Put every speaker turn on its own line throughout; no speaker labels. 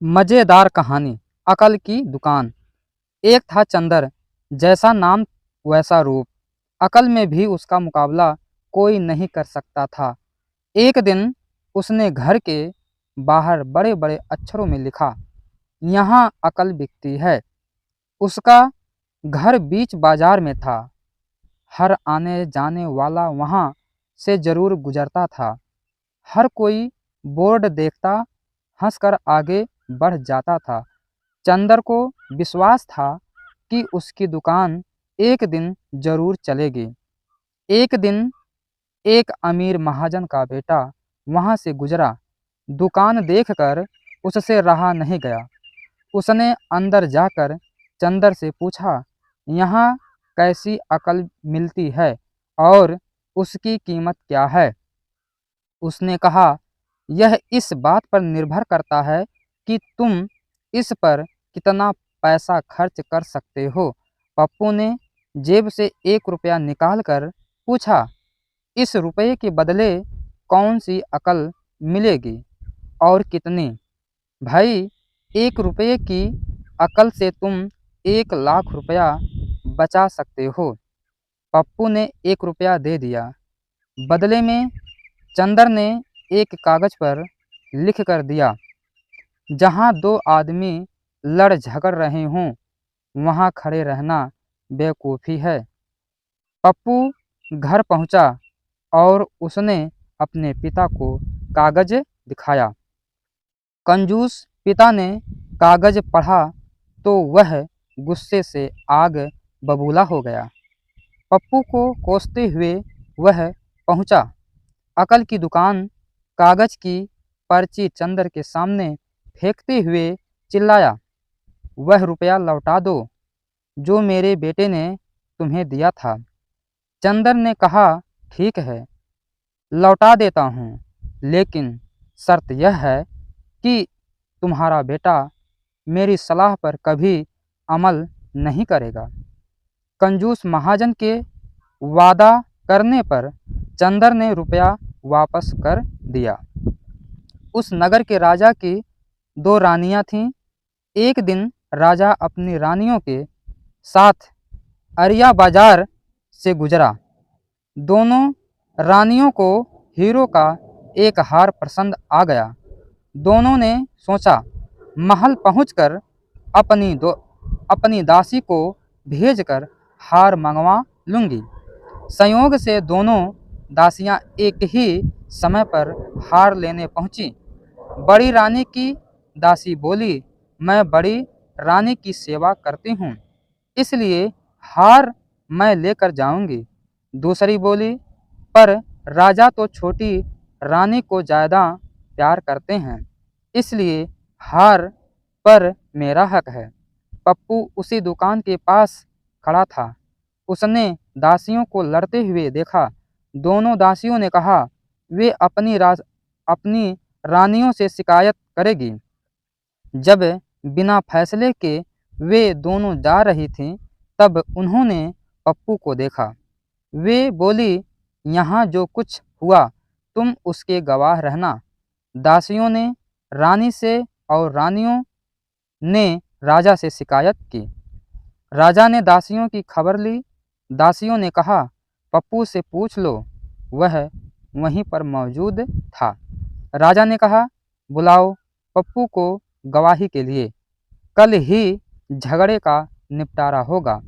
मज़ेदार कहानी। अकल की दुकान। एक था चंदर, जैसा नाम वैसा रूप। अकल में भी उसका मुकाबला कोई नहीं कर सकता था। एक दिन उसने घर के बाहर बड़े बड़े अक्षरों में लिखा, यहाँ अकल बिकती है। उसका घर बीच बाजार में था। हर आने जाने वाला वहाँ से जरूर गुजरता था। हर कोई बोर्ड देखता, हंसकर आगे बढ़ जाता था। चंदर को विश्वास था कि उसकी दुकान एक दिन जरूर चलेगी। एक दिन एक अमीर महाजन का बेटा वहां से गुजरा। दुकान देखकर उससे रहा नहीं गया। उसने अंदर जाकर चंदर से पूछा, यहाँ कैसी अकल मिलती है और उसकी कीमत क्या है। उसने कहा, यह इस बात पर निर्भर करता है कि तुम इस पर कितना पैसा खर्च कर सकते हो। पप्पू ने जेब से 1 रुपया निकालकर पूछा, इस रुपये के बदले कौन सी अकल मिलेगी और कितनी? भाई, 1 रुपये की अकल से तुम 1 लाख रुपया बचा सकते हो। पप्पू ने 1 रुपया दे दिया। बदले में चंदर ने एक कागज पर लिख कर दिया, जहाँ दो आदमी लड़ झगड़ रहे हों वहाँ खड़े रहना बेवकूफ़ी है। पप्पू घर पहुँचा और उसने अपने पिता को कागज दिखाया। कंजूस पिता ने कागज पढ़ा तो वह गुस्से से आग बबूला हो गया। पप्पू को कोसते हुए वह पहुँचा अकल की दुकान। कागज की पर्ची चंदर के सामने फेंकते हुए चिल्लाया, वह रुपया लौटा दो जो मेरे बेटे ने तुम्हें दिया था। चंदर ने कहा, ठीक है, लौटा देता हूँ, लेकिन शर्त यह है कि तुम्हारा बेटा मेरी सलाह पर कभी अमल नहीं करेगा। कंजूस महाजन के वादा करने पर चंदर ने रुपया वापस कर दिया। उस नगर के राजा की 2 रानियां थीं। एक दिन राजा अपनी रानियों के साथ अरिया बाजार से गुजरा। दोनों रानियों को हीरो का एक हार पसंद आ गया। दोनों ने सोचा, महल पहुंचकर अपनी दासी को भेजकर हार मंगवा लूंगी। संयोग से दोनों दासियां एक ही समय पर हार लेने पहुंची। बड़ी रानी की दासी बोली, मैं बड़ी रानी की सेवा करती हूँ, इसलिए हार मैं लेकर जाऊंगी। दूसरी बोली, पर राजा तो छोटी रानी को ज़्यादा प्यार करते हैं, इसलिए हार पर मेरा हक है। पप्पू उसी दुकान के पास खड़ा था। उसने दासियों को लड़ते हुए देखा। दोनों दासियों ने कहा, वे अपनी रानियों से शिकायत करेगी। जब बिना फैसले के वे दोनों जा रही थीं, तब उन्होंने पप्पू को देखा। वे बोली, यहाँ जो कुछ हुआ तुम उसके गवाह रहना। दासियों ने रानी से और रानियों ने राजा से शिकायत की। राजा ने दासियों की खबर ली। दासियों ने कहा, पप्पू से पूछ लो, वह वहीं पर मौजूद था। राजा ने कहा, बुलाओ पप्पू को गवाही के लिए, कल ही झगड़े का निपटारा होगा।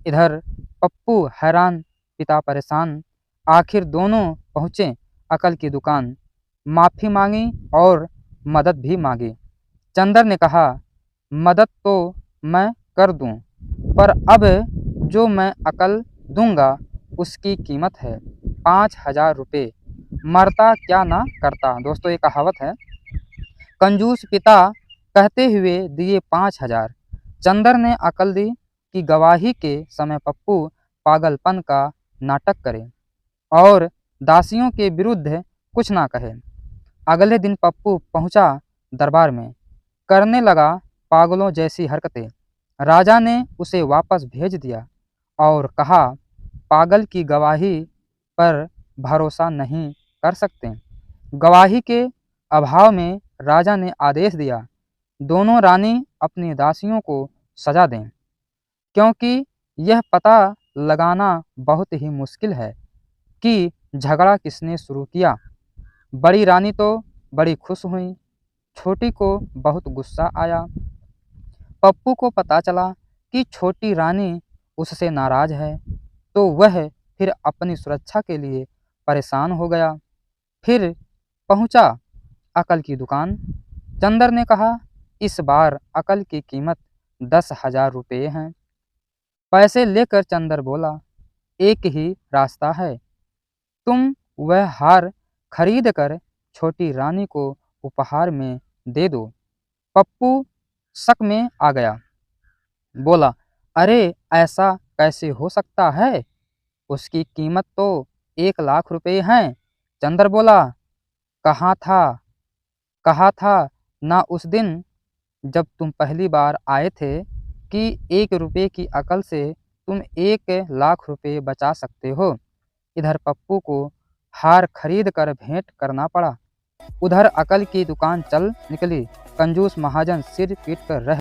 इधर पप्पू हैरान, पिता परेशान। आखिर दोनों पहुँचे अकल की दुकान। माफ़ी मांगी और मदद भी मांगी। चंदर ने कहा, मदद तो मैं कर दूं, पर अब जो मैं अकल दूंगा उसकी कीमत है 5,000 रुपये। मरता क्या ना करता। दोस्तों, ये कहावत है। कंजूस पिता कहते हुए दिए 5,000। चंदर ने अकल दी कि गवाही के समय पप्पू पागलपन का नाटक करे और दासियों के विरुद्ध कुछ ना कहे। अगले दिन पप्पू पहुंचा दरबार में, करने लगा पागलों जैसी हरकतें। राजा ने उसे वापस भेज दिया और कहा, पागल की गवाही पर भरोसा नहीं कर सकते। गवाही के अभाव में राजा ने आदेश दिया, दोनों रानी अपनी दासियों को सजा दें, क्योंकि यह पता लगाना बहुत ही मुश्किल है कि झगड़ा किसने शुरू किया। बड़ी रानी तो बड़ी खुश हुई, छोटी को बहुत गुस्सा आया। पप्पू को पता चला कि छोटी रानी उससे नाराज है, तो वह फिर अपनी सुरक्षा के लिए परेशान हो गया। फिर पहुंचा अकल की दुकान। चंदर ने कहा, इस बार अकल की कीमत 10,000 रुपये हैं। पैसे लेकर चंदर बोला, एक ही रास्ता है, तुम वह हार खरीद कर छोटी रानी को उपहार में दे दो। पप्पू शक में आ गया, बोला, अरे ऐसा कैसे हो सकता है, उसकी कीमत तो 1,00,000 रुपये हैं। चंदर बोला, कहाँ था कहा था ना उस दिन जब तुम पहली बार आए थे कि 1 रुपये की अकल से तुम 1,00,000 रुपये बचा सकते हो। इधर पप्पू को हार खरीद कर भेंट करना पड़ा, उधर अकल की दुकान चल निकली। कंजूस महाजन सिर पीट कर रह